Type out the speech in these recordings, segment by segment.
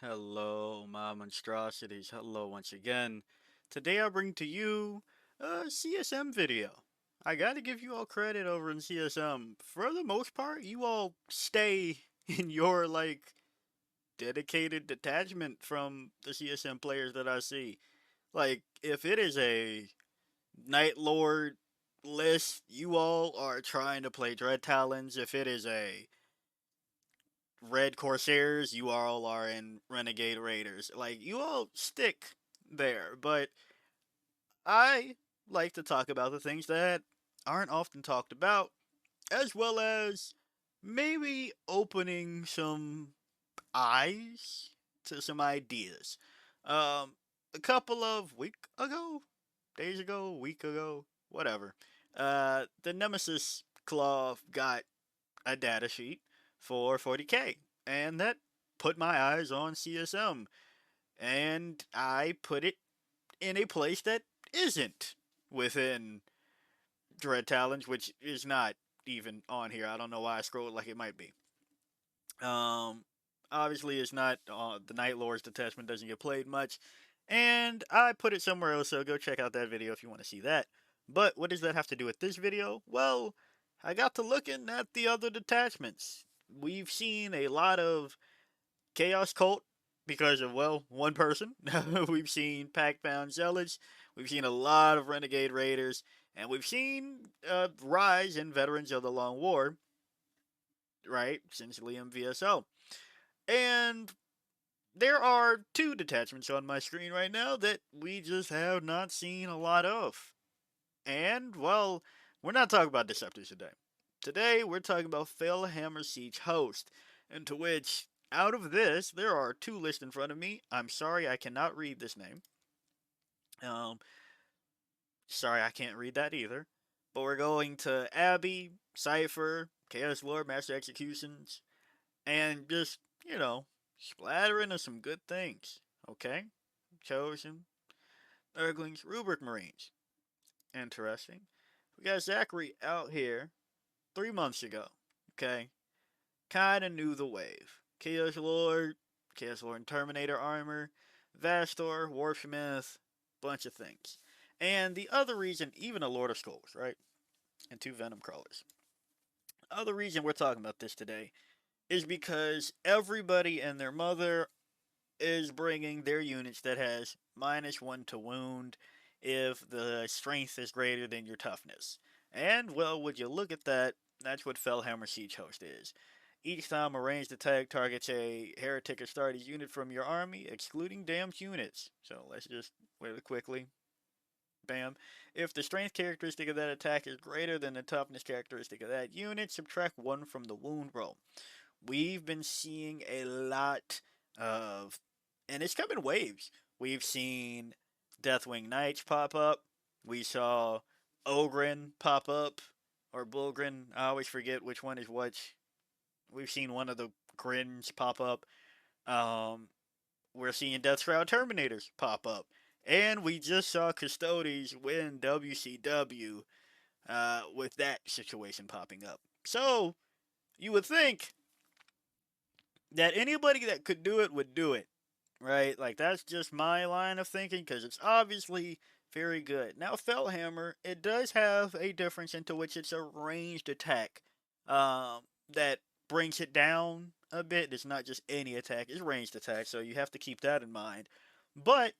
Hello, my monstrosities. Hello once again. Today I bring to you a CSM video. I gotta give you all credit over in CSM. For the most part, you all stay in your, dedicated detachment from the CSM players that I see. Like, if it is a Night Lord list, you all are trying to play Dread Talons. If it is a Red Corsairs, you all are in Renegade Raiders. Like, you all stick there, but I like to talk about the things that aren't often talked about, as well as maybe opening some eyes to some ideas. A couple of days ago, week ago, whatever, the Nemesis Claw got a data sheet for 40k, and that put my eyes on CSM, and I put it in a place that isn't within Dread Talons, which is not even on here. I don't know why I scrolled like it might be. Um, Obviously it's not. The Night Lord's Detachment doesn't get played much, and I put it somewhere else. So go check out that video if you want to see that. But what does that have to do with this video? Well, I got to looking at the other detachments. We've seen a lot of Chaos Cult because of, well, one person. We've seen Pack-Bound Zealots. We've seen a lot of Renegade Raiders. And we've seen rise in Veterans of the Long War, right? Since Liam VSO. And there are two detachments on my screen right now that we just have not seen a lot of. And, well, we're not talking about Deceptors today. Today, we're talking about Fellhammer Siege Host, into which, out of this, there are two lists in front of me. I'm sorry I cannot read this name. Um, Sorry I can't read that either. But we're going to Abbey, Cypher, Chaos Lord, Master Executions, and just, splatter into some good things. Okay? Chosen, Urglings, Rubric Marines. Interesting. We got Zachary out here 3 months ago. Okay? Kinda knew the wave. Chaos Lord and Terminator armor, Vastor, Warpsmith, bunch of things. And the other reason, even a Lord of Skulls, right? And two Venom Crawlers. Other reason we're talking about this today is because everybody and their mother is bringing their units that has -1 to wound if the strength is greater than your toughness. And, well, would you look at that, that's what Fellhammer Siege Host is. Each time a ranged attack targets a Heretic or Astartes unit from your army, excluding damned units. So let's just really quickly. Bam. If the strength characteristic of that attack is greater than the toughness characteristic of that unit, subtract 1 from the wound roll. We've been seeing a lot of, and it's come in waves. We've seen Deathwing Knights pop up. We saw Ogren pop up, or Bulgrin. I always forget which one is which. We've seen one of the Grins pop up. Um, we're seeing Death Shroud Terminators pop up. And we just saw Custodes win WCW with that situation popping up. So, you would think that anybody that could do it would do it, right? Like, that's just my line of thinking because it's obviously very good. Now, Fellhammer, it does have a difference into which it's a ranged attack that brings it down a bit. It's not just any attack, it's ranged attack, so you have to keep that in mind. But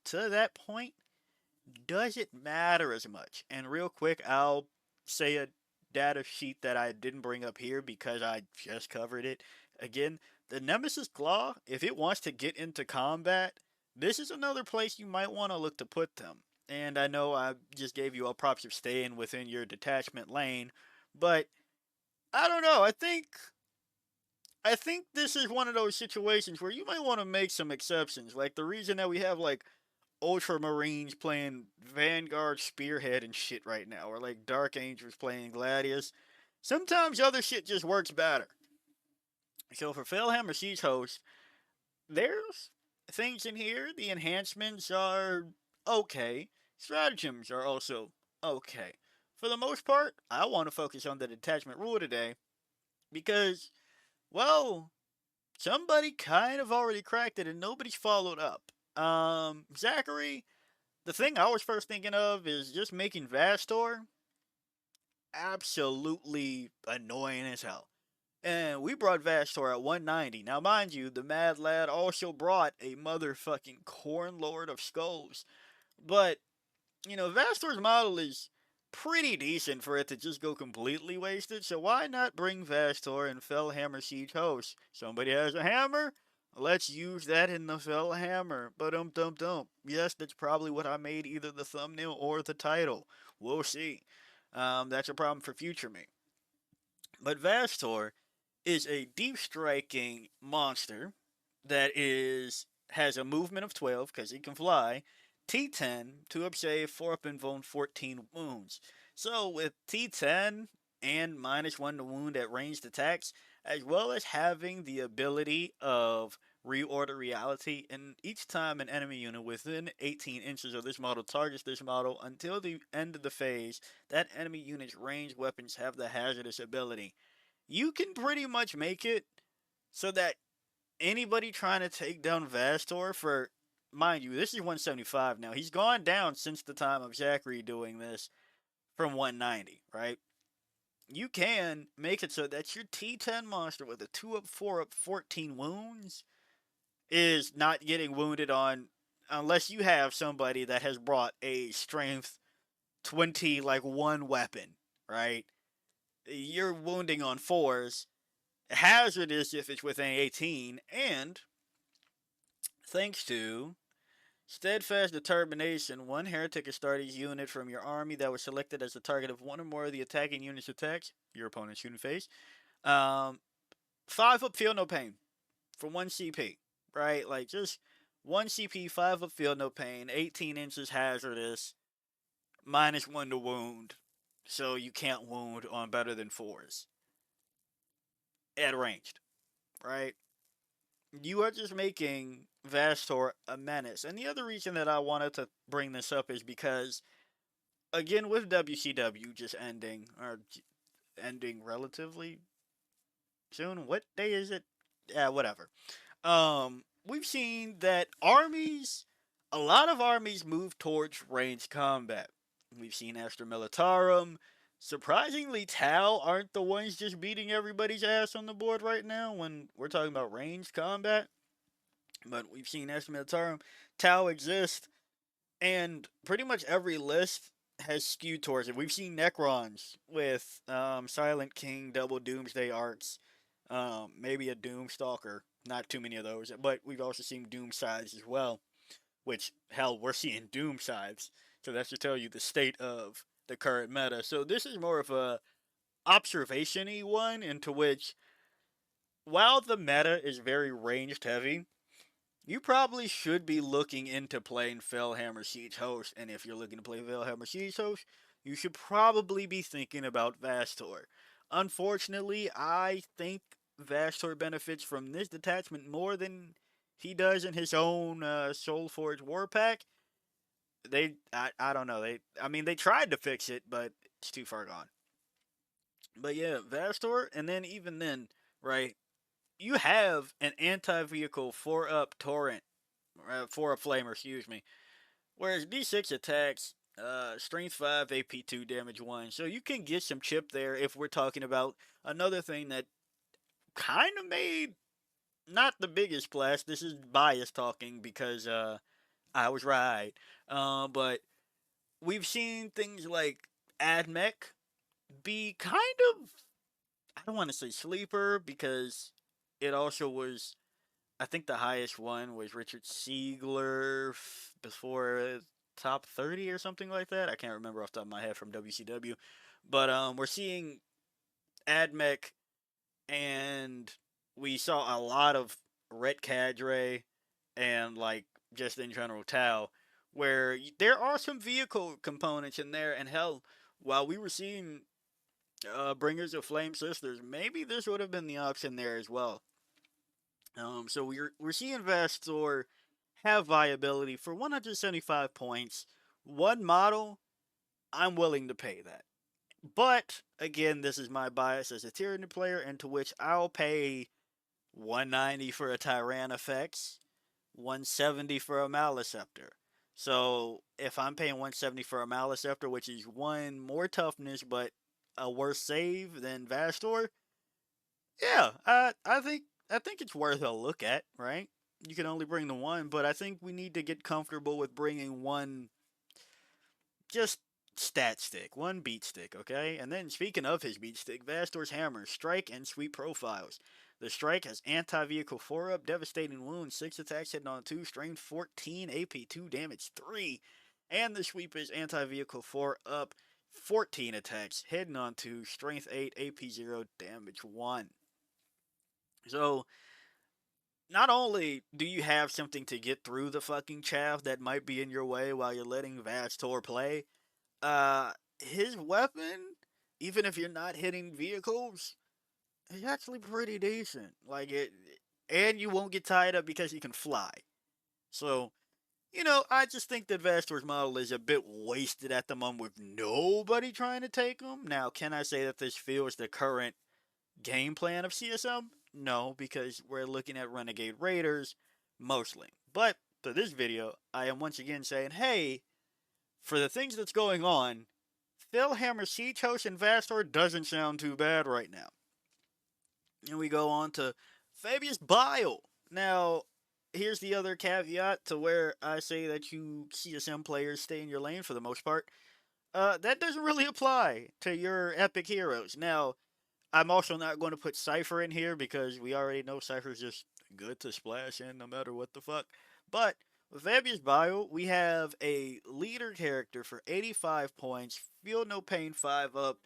to that point, does it matter as much? And real quick, I'll say a data sheet that I didn't bring up here because I just covered it. Again, the Nemesis Claw, if it wants to get into combat, this is another place you might want to look to put them. And I know I just gave you all props of staying within your detachment lane, but I don't know. I think this is one of those situations where you might want to make some exceptions. Like the reason that we have like Ultramarines playing Vanguard Spearhead and shit right now, or like Dark Angels playing Gladius. Sometimes other shit just works better. So for Fellhammer Siege Host, there's things in here. The enhancements are okay. Stratagems are also okay. For the most part, I want to focus on the detachment rule today because, well, somebody kind of already cracked it and nobody's followed up. Zachary, the thing I was first thinking of is just making Vastor absolutely annoying as hell. And we brought Vastor at 190. Now, mind you, the Mad Lad also brought a motherfucking Corn Lord of Skulls. But, Vastor's model is pretty decent for it to just go completely wasted, so why not bring Vastor and Fellhammer Siege Host? Somebody has a hammer? Let's use that in the Fellhammer. But dum. Yes, that's probably what I made either the thumbnail or the title. We'll see. That's a problem for future me. But Vastor is a deep striking monster that has a movement of 12 because he can fly, T10, 2 up save, 4 up invuln, 14 wounds. So with T10 and -1 to wound at ranged attacks, as well as having the ability of reorder reality, and each time an enemy unit within 18 inches of this model targets this model until the end of the phase, that enemy unit's ranged weapons have the hazardous ability. You can pretty much make it so that anybody trying to take down Vastor for, mind you, this is 175 now. He's gone down since the time of Zachary doing this from 190, right? You can make it so that your T10 monster with a 2 up, 4 up, 14 wounds is not getting wounded on unless you have somebody that has brought a strength 20 like one weapon, right? You're wounding on 4s, hazardous if it's within 18, and thanks to steadfast determination, one heretic is starting his unit from your army that was selected as the target of one or more of the attacking unit's attacks, your opponent's unit phase. 5 up, feel no pain for 1 CP, right? Like just 1 CP, 5 up, feel no pain, 18 inches hazardous, -1 to wound, so you can't wound on better than 4s at ranged, right? You are just making Vastor a menace. And the other reason that I wanted to bring this up is because, again, with WCW just ending, or ending relatively soon, what day is it? Yeah, whatever. We've seen that a lot of armies move towards ranged combat. We've seen Astra Militarum. Surprisingly, Tau aren't the ones just beating everybody's ass on the board right now when we're talking about ranged combat. But we've seen Astra Militarum, Tau exist, and pretty much every list has skewed towards it. We've seen Necrons with Silent King, double Doomsday arcs, maybe a Doomstalker. Not too many of those, but we've also seen Doom Scythes as well. Which, hell, we're seeing Doom Scythes. So that should tell you the state of the current meta. So this is more of a observation-y one into which, while the meta is very ranged heavy, you probably should be looking into playing Fellhammer Siege Host, and if you're looking to play Fellhammer Siege Host, you should probably be thinking about Vastor. Unfortunately, I think Vastor benefits from this detachment more than he does in his own Soulforge War Pack. I don't know. They tried to fix it, but it's too far gone. But yeah, Vastor, and then even then, right? You have an anti-vehicle 4-up torrent, 4-up flamer, excuse me. Whereas D6 attacks, strength 5, AP 2, damage 1. So you can get some chip there if we're talking about another thing that kind of made not the biggest splash. This is bias talking because I was right. But we've seen things like AdMech be kind of, I don't want to say sleeper because it also was, I think the highest one was Richard Siegler before top 30 or something like that. I can't remember off the top of my head from WCW. But we're seeing AdMech, and we saw a lot of Ret Cadre and like just in general Tau, where there are some vehicle components in there, and hell, while we were seeing Bringers of Flame Sisters, maybe this would have been the option there as well. So we're seeing Vastor have viability for 175 points. One model, I'm willing to pay that. But again, this is my bias as a Tyranny player, and to which I'll pay 190 for a Tyran effects, 170 for a Maleceptor. So if I'm paying 170 for a Maleceptor, which is one more toughness but a worse save than Vastor, yeah, I think it's worth a look at, right? You can only bring the one, but I think we need to get comfortable with bringing one just stat stick, one beat stick, okay? And then speaking of his beat stick, Vastor's hammer, strike and sweep profiles. The strike has anti-vehicle 4 up, devastating wound, 6 attacks hitting on 2, strain 14, AP 2, damage 3. And the sweep is anti-vehicle 4 up, 14 attacks hitting on 2, strength 8, AP 0, damage 1. So, not only do you have something to get through the fucking chaff that might be in your way while you're letting Vastor play, his weapon, even if you're not hitting vehicles, is actually pretty decent. Like it, and you won't get tied up because he can fly. So, I just think that Vastor's model is a bit wasted at the moment with nobody trying to take him. Now, can I say that this feels the current game plan of CSM? No, because we're looking at Renegade Raiders mostly. But for this video, I am once again saying, hey, for the things that's going on, Fellhammer, Siege Host, and Vastor doesn't sound too bad right now. And we go on to Fabius Bile. Now, here's the other caveat to where I say that you CSM players stay in your lane for the most part. That doesn't really apply to your epic heroes. Now, I'm also not going to put Cypher in here because we already know Cypher's just good to splash in no matter what the fuck. But with Fabius Bio, we have a leader character for 85 points, feel no pain 5 up.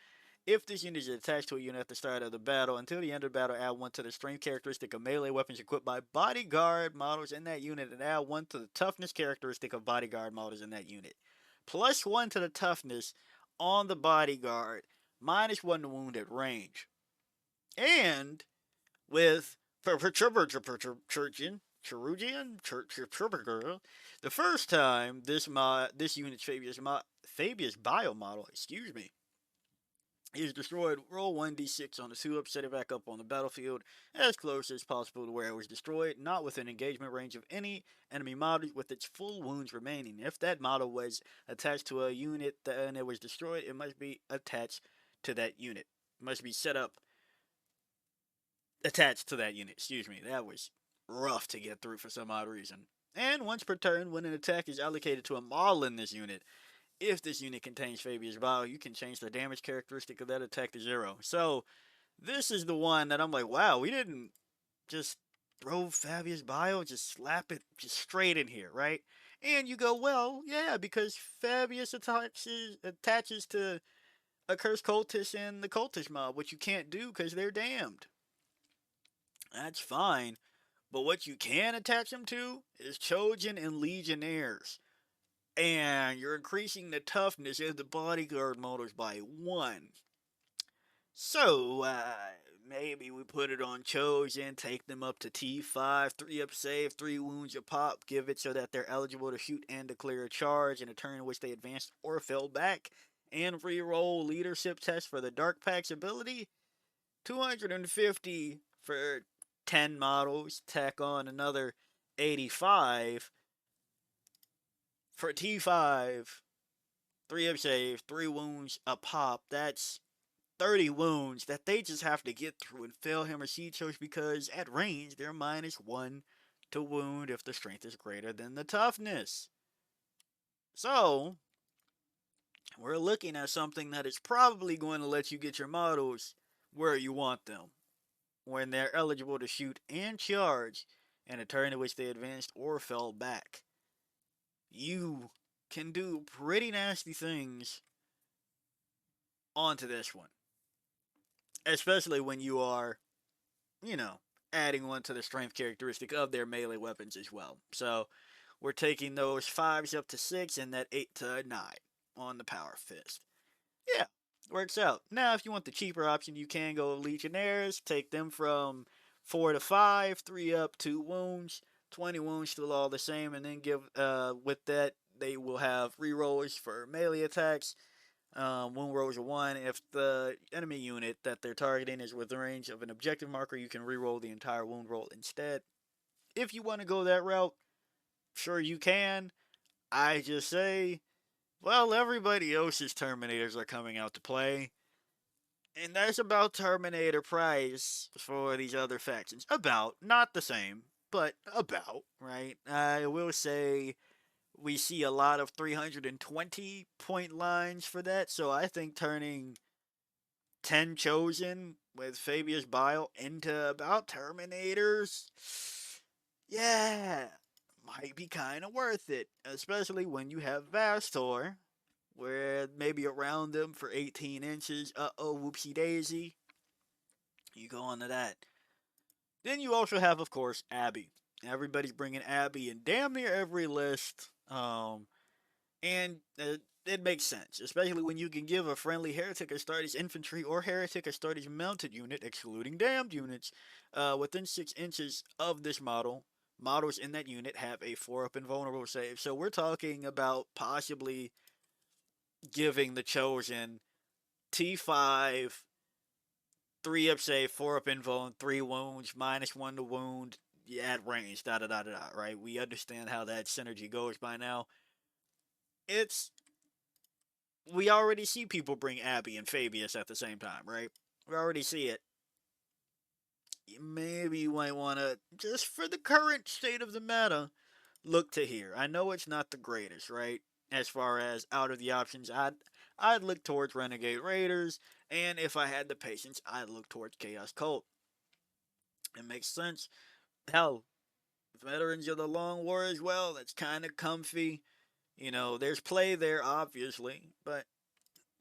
If this unit is attached to a unit at the start of the battle, until the end of the battle, add 1 to the strength characteristic of melee weapons equipped by bodyguard models in that unit, and add 1 to the toughness characteristic of bodyguard models in that unit. Plus 1 to the toughness on the bodyguard, minus 1 to wound at range. And with Cherugian, the first time this unit's Fabius Bio model, is destroyed, roll 1d6 on the 2-up, set it back up on the battlefield as close as possible to where it was destroyed, not within engagement range of any enemy model with its full wounds remaining. If that model was attached to a unit and it was destroyed, it must be attached to that unit. It must be set up attached to that unit. That was rough to get through for some odd reason. And once per turn, when an attack is allocated to a model in this unit, if this unit contains Fabius Bio, you can change the damage characteristic of that attack to 0. So, this is the one that I'm like, wow, we didn't just throw Fabius Bio, just slap it just straight in here, right? And you go, well, yeah, because Fabius attaches to a cursed cultist and the cultist mob, which you can't do because they're damned. That's fine. But what you can attach them to is Trojan and Legionnaires. And you're increasing the toughness of the bodyguard models by 1. So, maybe we put it on Trojan, take them up to T5, 3 up save, 3 wounds a pop, give it so that they're eligible to shoot and declare a charge in a turn in which they advanced or fell back, and re-roll leadership test for the Dark Pack's ability. 250 for 10 models, tack on another 85 for T5, 3 up save, 3 wounds a pop. That's 30 wounds that they just have to get through and Fellhammer Siege Host because at range they're minus 1 to wound if the strength is greater than the toughness. So, we're looking at something that is probably going to let you get your models where you want them, when they're eligible to shoot and charge in a turn in which they advanced or fell back. You can do pretty nasty things onto this one. Especially when you are, adding 1 to the strength characteristic of their melee weapons as well. So, we're taking those 5s up to 6 and that 8 to 9 on the Power Fist. Yeah, works out. Now, if you want the cheaper option, you can go Legionnaires, take them from 4 to 5, 3 up, 2 wounds, 20 wounds, still all the same, and then with that, they will have rerolls for melee attacks, Wound rolls are 1. If the enemy unit that they're targeting is within range of an objective marker, you can reroll the entire wound roll instead. If you want to go that route, sure you can. I just say, well, everybody else's Terminators are coming out to play. And that's about Terminator price for these other factions. About. Not the same, but about, right? I will say we see a lot of 320 point lines for that, so I think turning 10 Chosen with Fabius Bile into about Terminators, yeah, might be kind of worth it. Especially when you have Vastor, where maybe around them for 18 inches. Whoopsie daisy. You go on to that. Then you also have, of course, Abby. Everybody's bringing Abby in damn near every list. And it makes sense, especially when you can give a friendly Heretic Astartes infantry or Heretic Astartes mounted unit, excluding damned units, within 6 inches of this model. Models in that unit have a 4-up invulnerable save. So we're talking about possibly giving the Chosen T5, 3-up save, 4-up invuln, 3 wounds, -1 to wound at range, da da da da da, right? We understand how that synergy goes by now. It's we already see people bring Abby and Fabius at the same time, right? We already see it. Maybe you might want to, just for the current state of the meta, look to here. I know it's not the greatest, right? As far as out of the options, I'd look towards Renegade Raiders, and if I had the patience, I'd look towards Chaos Cult. It makes sense. Hell, Veterans of the Long War as well. That's kind of comfy. You know, there's play there, obviously, but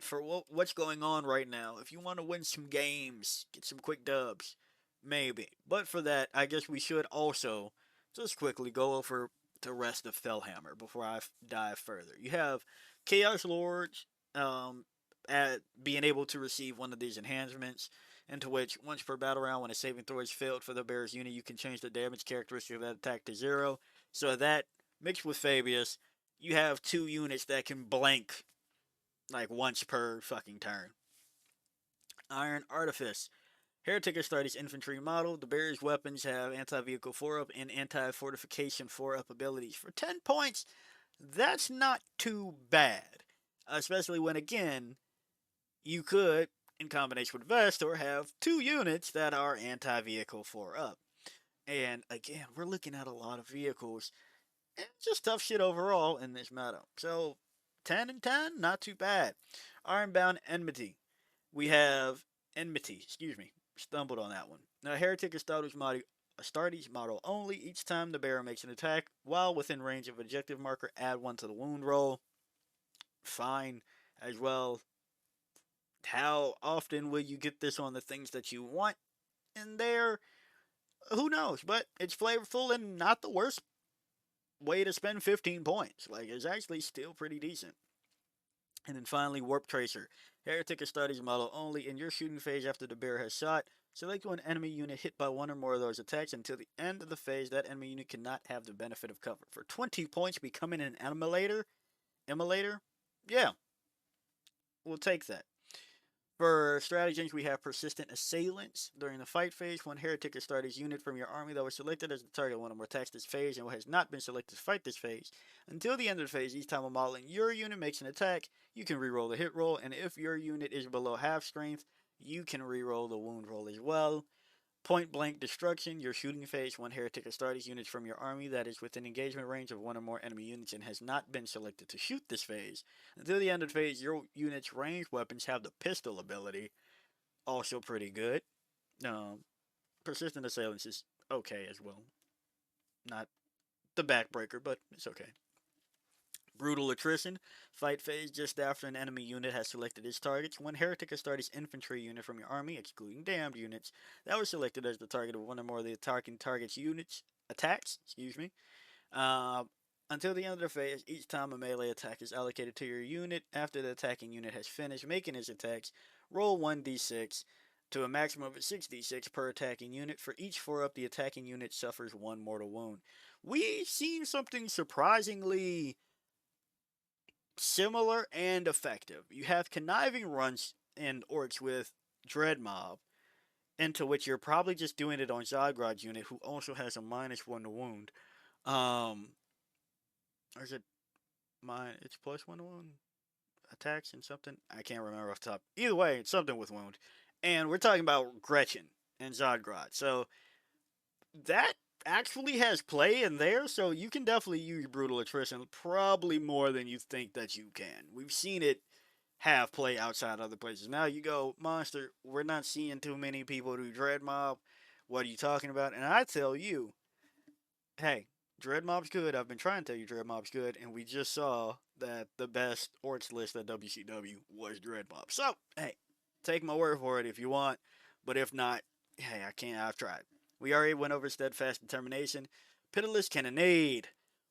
for what's going on right now, if you want to win some games, get some quick dubs, maybe. But for that, I guess we should also just quickly go over the rest of Fellhammer before I dive further. You have Chaos Lords at being able to receive one of these enhancements, into which once per battle round, when a saving throw is failed for the bearer's unit, you can change the damage characteristic of that attack to 0. So that mixed with Fabius, you have 2 units that can blank like once per fucking turn. Iron Artifice. Heretic Astartes infantry model. The bearer's weapons have anti-vehicle 4-up and anti-fortification 4-up abilities. For 10 points, that's not too bad. Especially when, again, you could, in combination with Vestor, have 2 units that are anti-vehicle 4-up. And again, we're looking at a lot of vehicles. And just tough shit overall in this meta. So 10 and 10, not too bad. Ironbound Enmity. We have Enmity, excuse me. Stumbled on that one. Now, Heretic Astartes model only. Each time the bearer makes an attack, while within range of objective marker, add 1 to the wound roll. Fine as well. How often will you get this on the things that you want in there? Who knows? But it's flavorful and not the worst way to spend 15 points. Like, it's actually still pretty decent. And then finally, Warp Tracer. Heretic Astartes model only. In your shooting phase after the bearer has shot, select one enemy unit hit by one or more of those attacks. Until the end of the phase, that enemy unit cannot have the benefit of cover. For 20 points, becoming an immolator? Yeah, we'll take that. For stratagems, we have Persistent Assailants. During the fight phase, one Heretic Astartes unit from your army that was selected as the target of one or more attacks this phase and has not been selected to fight this phase. Until the end of the phase, each time a model in your unit makes an attack, you can reroll the hit roll, and if your unit is below half strength, you can reroll the wound roll as well. Point blank destruction. Your shooting phase, one Heretic Astartes unit from your army that is within engagement range of one or more enemy units and has not been selected to shoot this phase. Until the end of the phase, your unit's ranged weapons have the pistol ability. Also pretty good. Persistent Assailants is okay as well. Not the backbreaker, but it's okay. Brutal Attrition. Fight phase just after an enemy unit has selected its targets. One Heretic Astartes infantry unit from your army, excluding damned units, that was selected as the target of one or more of the attacking target's attacks, until the end of the phase, each time a melee attack is allocated to your unit, after the attacking unit has finished making its attacks, roll 1d6 to a maximum of 6d6 per attacking unit. For each 4-up, the attacking unit suffers 1 mortal wound. We've seen something surprisingly similar and effective. You have conniving runs and orcs with Dread Mob, into which you're probably just doing it on Zodgrod's unit, who also has a -1 to wound. Um, or is it mine? It's +1 to wound attacks and something. I can't remember off the top. Either way, it's something with wound. And we're talking about Gretchen and Zodgrod. So that actually has play in there, so you can definitely use brutal attrition probably more than you think that you can. We've seen it have play outside other places. Now you go, Monster, we're not seeing too many people do Dread Mob. What are you talking about? And I tell you, hey, Dread Mob's good. I've been trying to tell you Dread Mob's good, and we just saw that the best Orcs list at WCW was Dread Mob. So, hey, take my word for it if you want, but if not, hey, I can't. I've tried. We already went over Steadfast Determination. Pitiless Cannonade.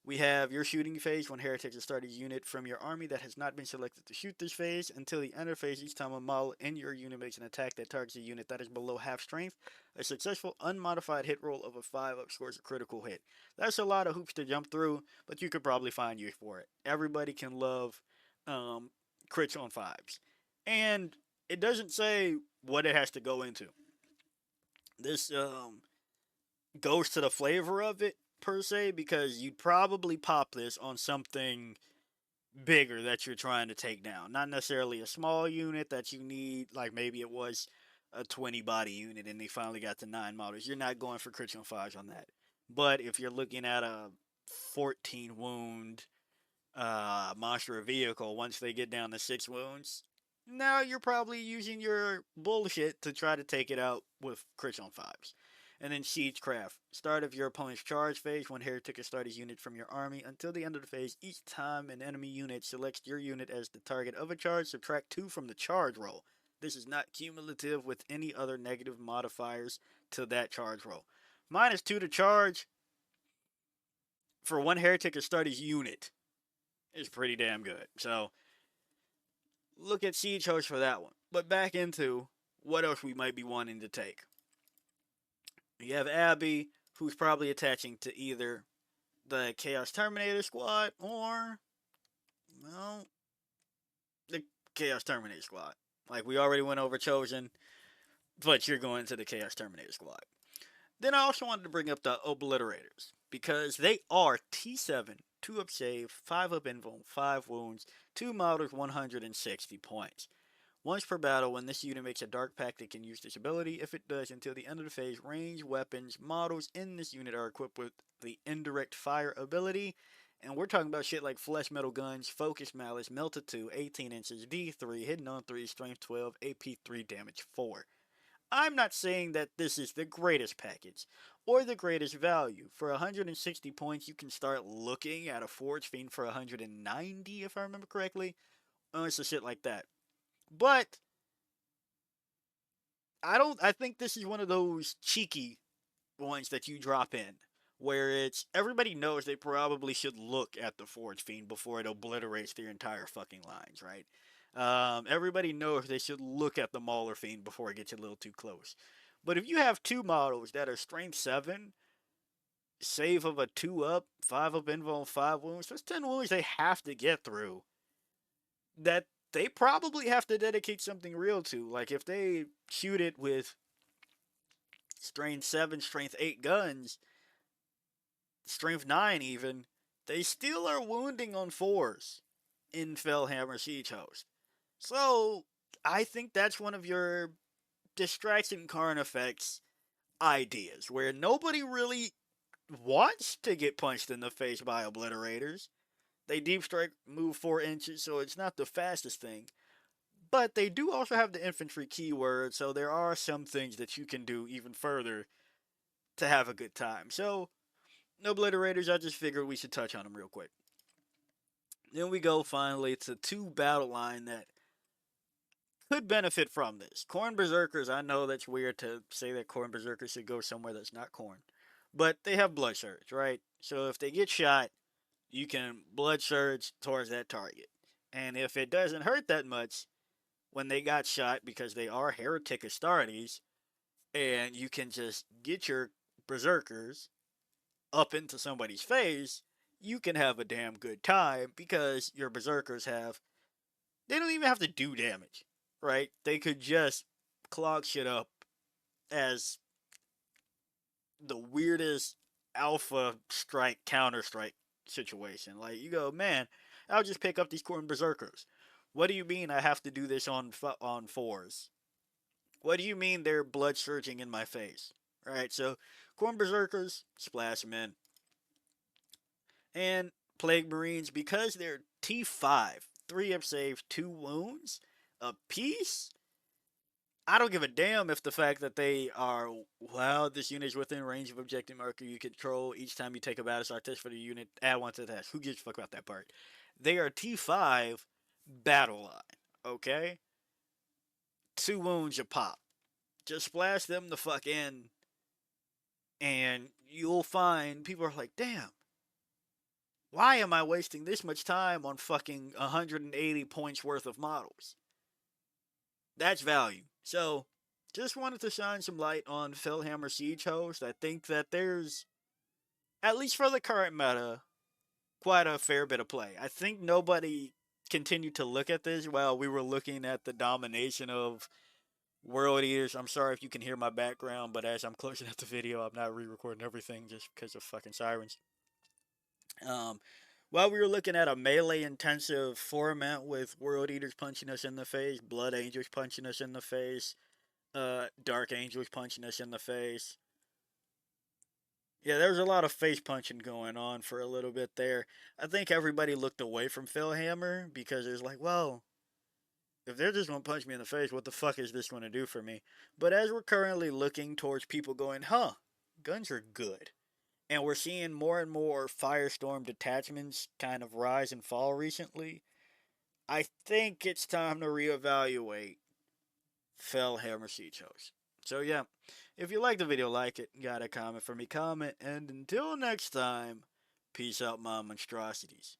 We have your shooting phase when heretics has started a unit from your army that has not been selected to shoot this phase until the end of phase. Each time a model in your unit makes an attack that targets a unit that is below half strength, a successful unmodified hit roll of a 5 up scores a critical hit. That's a lot of hoops to jump through, but you could probably find use for it. Everybody can love crits on 5s. And it doesn't say what it has to go into. This goes to the flavor of it, per se, because you'd probably pop this on something bigger that you're trying to take down. Not necessarily a small unit that you need, like maybe it was a 20 body unit and they finally got to 9 models. You're not going for crits on 5s on that. But if you're looking at a 14 wound monster vehicle, once they get down to 6 wounds, now you're probably using your bullshit to try to take it out with crits on 5s. And then Siegecraft. Start of your opponent's charge phase. When Heretic is start his unit from your army. Until the end of the phase, each time an enemy unit selects your unit as the target of a charge, subtract 2 from the charge roll. This is not cumulative with any other negative modifiers to that charge roll. -2 to charge for one Heretic to start his unit is pretty damn good. So, look at Siege Host for that one. But back into what else we might be wanting to take. You have Abby, who's probably attaching to either the Chaos Terminator squad or, well, the Chaos Terminator squad. Like, we already went over Chosen, but you're going to the Chaos Terminator squad. Then I also wanted to bring up the Obliterators, because they are T7, 2 up save, 5 up invuln, 5 wounds, 2 models, 160 points. Once per battle, when this unit makes a Dark Pact, it can use this ability. If it does, until the end of the phase, ranged weapons models in this unit are equipped with the Indirect Fire ability. And we're talking about shit like Flesh Metal Guns, Focus Malice, Melted 2, 18 inches, D3, Hidden on 3, Strength 12, AP 3, Damage 4. I'm not saying that this is the greatest package or the greatest value. For 160 points, you can start looking at a Forge Fiend for 190, if I remember correctly. It's a shit like that. But I think this is one of those cheeky ones that you drop in, where it's everybody knows they probably should look at the Forge Fiend before it obliterates their entire fucking lines, right? Everybody knows they should look at the Mauler Fiend before it gets a little too close. But if you have 2 models that are Strength 7, save of a 2 up, 5 up invuln, 5 wounds, that's 10 wounds they have to get through. That they probably have to dedicate something real to. Like, if they shoot it with Strength 7, Strength 8 guns, Strength 9 even, they still are wounding on 4s in Fellhammer Siege Host. So, I think that's one of your distraction Karn effects ideas, where nobody really wants to get punched in the face by obliterators. They deep strike, move 4 inches, so it's not the fastest thing. But they do also have the infantry keyword, so there are some things that you can do even further to have a good time. So, Obliterators, I just figured we should touch on them real quick. Then we go finally to 2 battle line that could benefit from this. Khorne Berserkers, I know that's weird to say that Khorne Berserkers should go somewhere that's not Khorne. But they have Blood Surge, right? So if they get shot, you can Blood Surge towards that target. And if it doesn't hurt that much when they got shot, because they are Heretic Astartes, and you can just get your Berserkers up into somebody's face, you can have a damn good time because your berserkers have, they don't even have to do damage, right? They could just clog shit up as the weirdest alpha strike counter strike situation. Like you go, man, I'll just pick up these corn berserkers. What do you mean I have to do this on fours? What do you mean they're blood surging in my face? Right, so corn berserkers, splash them in, and plague marines because they're T5, 3 up saves, 2 wounds a piece. I don't give a damn if the fact that they are, wow, this unit is within range of objective marker you control. Each time you take a battle start test for the unit, add 1 to the test. Who gives a fuck about that part? They are T5 battle line, okay? 2 wounds a pop. Just splash them the fuck in, and you'll find people are like, damn, why am I wasting this much time on fucking 180 points worth of models? That's value. So, just wanted to shine some light on Fellhammer Siege Host. I think that there's, at least for the current meta, quite a fair bit of play. I think nobody continued to look at this while we were looking at the domination of World Eaters. I'm sorry if you can hear my background, but as I'm closing out the video, I'm not re-recording everything just because of fucking sirens. Um, while we were looking at a melee intensive format with World Eaters punching us in the face, Blood Angels punching us in the face, Dark Angels punching us in the face. Yeah, there was a lot of face punching going on for a little bit there. I think everybody looked away from Fellhammer because it was like, well, if they're just gonna punch me in the face, what the fuck is this gonna do for me? But as we're currently looking towards people going, huh, guns are good. And we're seeing more and more Firestorm detachments kind of rise and fall recently. I think it's time to reevaluate Fellhammer Siege Host. So yeah, if you like the video, like it, got a comment for me, comment, and until next time, peace out, my monstrosities.